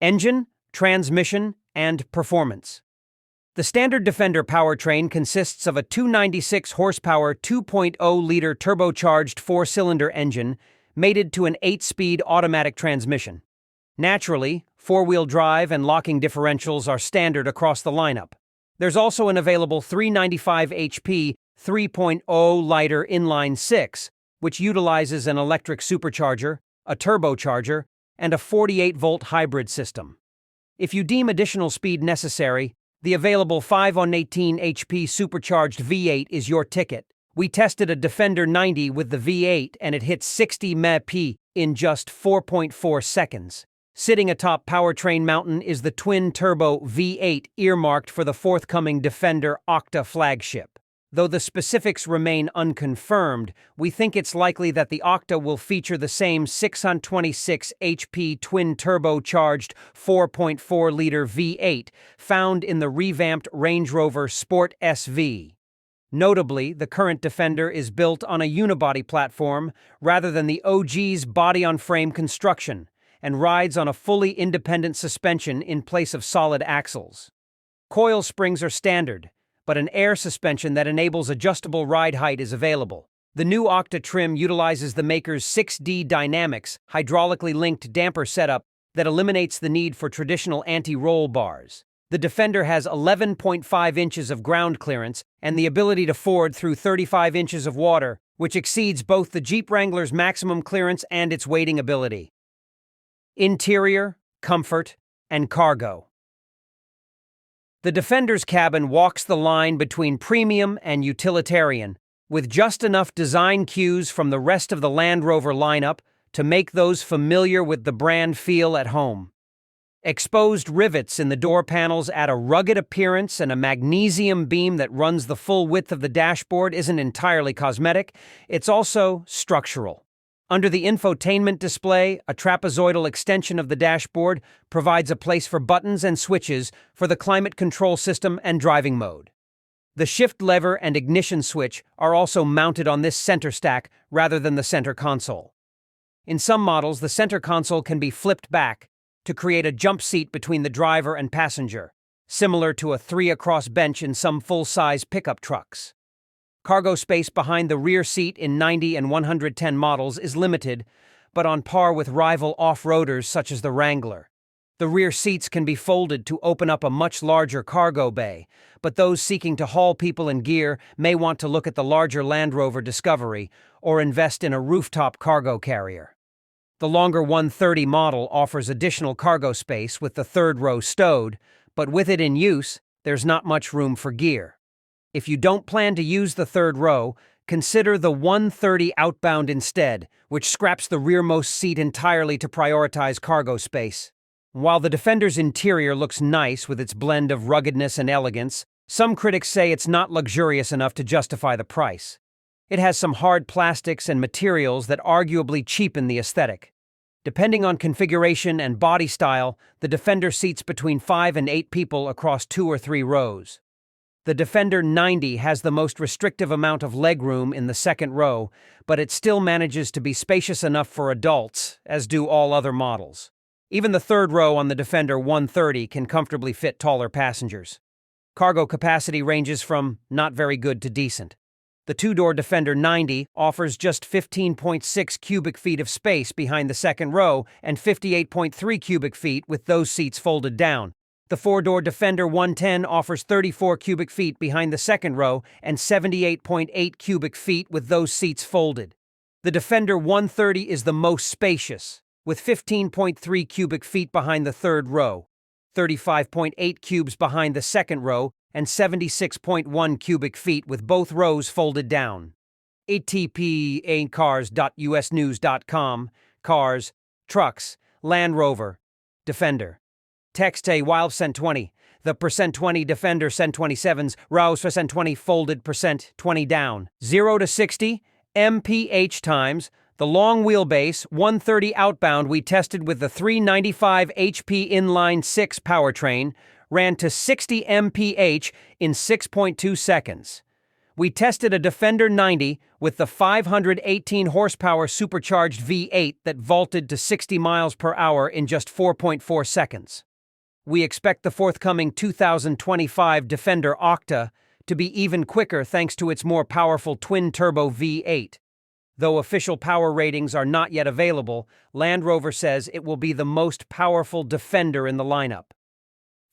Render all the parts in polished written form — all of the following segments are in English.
engine, transmission, and performance. The standard Defender powertrain consists of a 296 horsepower 2.0-liter turbocharged four-cylinder engine mated to an 8-speed automatic transmission. Naturally, four-wheel drive and locking differentials are standard across the lineup. There's also an available 395 HP 3.0-liter inline-six, which utilizes an electric supercharger, a turbocharger, and a 48-volt hybrid system. If you deem additional speed necessary, the available 518 HP supercharged V8 is your ticket. We tested a Defender 90 with the V8 and it hit 60 mph in just 4.4 seconds. Sitting atop powertrain mountain is the twin-turbo V8 earmarked for the forthcoming Defender Octa flagship. Though the specifics remain unconfirmed, we think it's likely that the Octa will feature the same 626 HP twin-turbocharged 4.4-liter V8 found in the revamped Range Rover Sport SV. Notably, the current Defender is built on a unibody platform rather than the OG's body-on-frame construction, and rides on a fully independent suspension in place of solid axles. Coil springs are standard, but an air suspension that enables adjustable ride height is available. The new Octa trim utilizes the maker's 6D Dynamics hydraulically linked damper setup that eliminates the need for traditional anti-roll bars. The Defender has 11.5 inches of ground clearance and the ability to ford through 35 inches of water, which exceeds both the Jeep Wrangler's maximum clearance and its wading ability. Interior, comfort, and cargo. The Defender's cabin walks the line between premium and utilitarian, with just enough design cues from the rest of the Land Rover lineup to make those familiar with the brand feel at home. Exposed rivets in the door panels add a rugged appearance, and a magnesium beam that runs the full width of the dashboard isn't entirely cosmetic, it's also structural. Under the infotainment display, a trapezoidal extension of the dashboard provides a place for buttons and switches for the climate control system and driving mode. The shift lever and ignition switch are also mounted on this center stack rather than the center console. In some models, the center console can be flipped back to create a jump seat between the driver and passenger, similar to a 3-across bench in some full-size pickup trucks. Cargo space behind the rear seat in 90 and 110 models is limited, but on par with rival off-roaders such as the Wrangler. The rear seats can be folded to open up a much larger cargo bay, but those seeking to haul people and gear may want to look at the larger Land Rover Discovery or invest in a rooftop cargo carrier. The longer 130 model offers additional cargo space with the third row stowed, but with it in use, there's not much room for gear. If you don't plan to use the third row, consider the 130 Outbound instead, which scraps the rearmost seat entirely to prioritize cargo space. While the Defender's interior looks nice with its blend of ruggedness and elegance, some critics say it's not luxurious enough to justify the price. It has some hard plastics and materials that arguably cheapen the aesthetic. Depending on configuration and body style, the Defender seats between 5 and 8 people across 2 or 3 rows. The Defender 90 has the most restrictive amount of legroom in the second row, but it still manages to be spacious enough for adults, as do all other models. Even the third row on the Defender 130 can comfortably fit taller passengers. Cargo capacity ranges from not very good to decent. The two-door Defender 90 offers just 15.6 cubic feet of space behind the second row and 58.3 cubic feet with those seats folded down. The four-door Defender 110 offers 34 cubic feet behind the second row and 78.8 cubic feet with those seats folded. The Defender 130 is the most spacious, with 15.3 cubic feet behind the third row, 35.8 cubes behind the second row, and 76.1 cubic feet with both rows folded down. ATP-cars.usnews.com, Cars, Trucks, Land Rover, Defender. Text A while %20. The %20 Defender %27's rows %20 folded %20 down. 0 to 60 mph times. The long wheelbase 130 Outbound we tested with the 395 HP inline-6 powertrain ran to 60 mph in 6.2 seconds. We tested a Defender 90 with the 518 horsepower supercharged V8 that vaulted to 60 miles per hour in just 4.4 seconds. We expect the forthcoming 2025 Defender Octa to be even quicker thanks to its more powerful twin-turbo V8. Though official power ratings are not yet available, Land Rover says it will be the most powerful Defender in the lineup.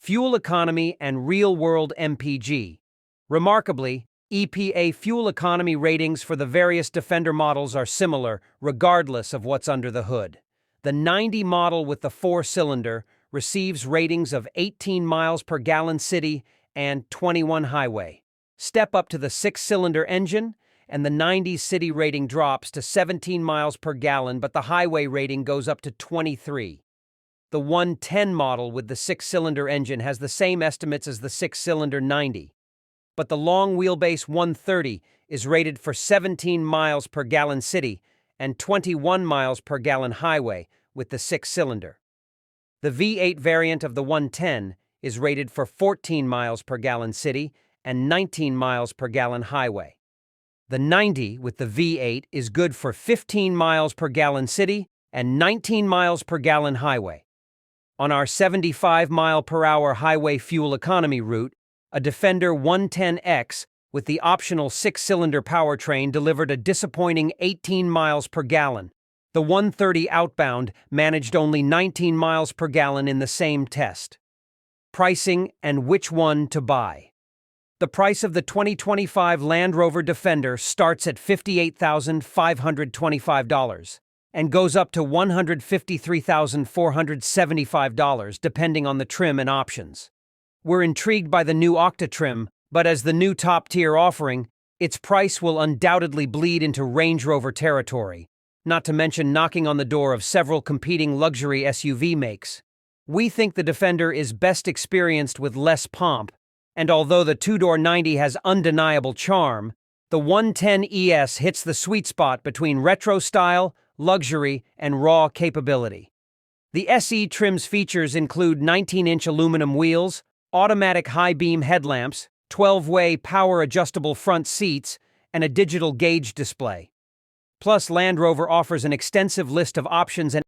Fuel economy and real-world MPG. Remarkably, EPA fuel economy ratings for the various Defender models are similar, regardless of what's under the hood. The 90 model with the 4-cylinder receives ratings of 18 miles per gallon city and 21 highway. Step up to the 6-cylinder engine, and the 90's city rating drops to 17 miles per gallon, but the highway rating goes up to 23. The 110 model with the 6-cylinder engine has the same estimates as the 6-cylinder 90, but the long wheelbase 130 is rated for 17 miles per gallon city and 21 miles per gallon highway with the 6-cylinder. The V8 variant of the 110 is rated for 14 miles per gallon city and 19 miles per gallon highway. The 90 with the V8 is good for 15 miles per gallon city and 19 miles per gallon highway. On our 75-mile-per-hour highway fuel economy route, a Defender 110X with the optional 6-cylinder powertrain delivered a disappointing 18 miles per gallon. The 130 outbound managed only 19 miles per gallon in the same test. Pricing and which one to buy. The price of the 2025 Land Rover Defender starts at $58,525 and goes up to $153,475 depending on the trim and options. We're intrigued by the new Octa trim, but as the new top-tier offering, its price will undoubtedly bleed into Range Rover territory, not to mention knocking on the door of several competing luxury SUV makes. We think the Defender is best experienced with less pomp, and although the two-door 90 has undeniable charm, the 110 ES hits the sweet spot between retro style, luxury, and raw capability. The SE trim's features include 19-inch aluminum wheels, automatic high-beam headlamps, 12-way power-adjustable front seats, and a digital gauge display. Plus, Land Rover offers an extensive list of options and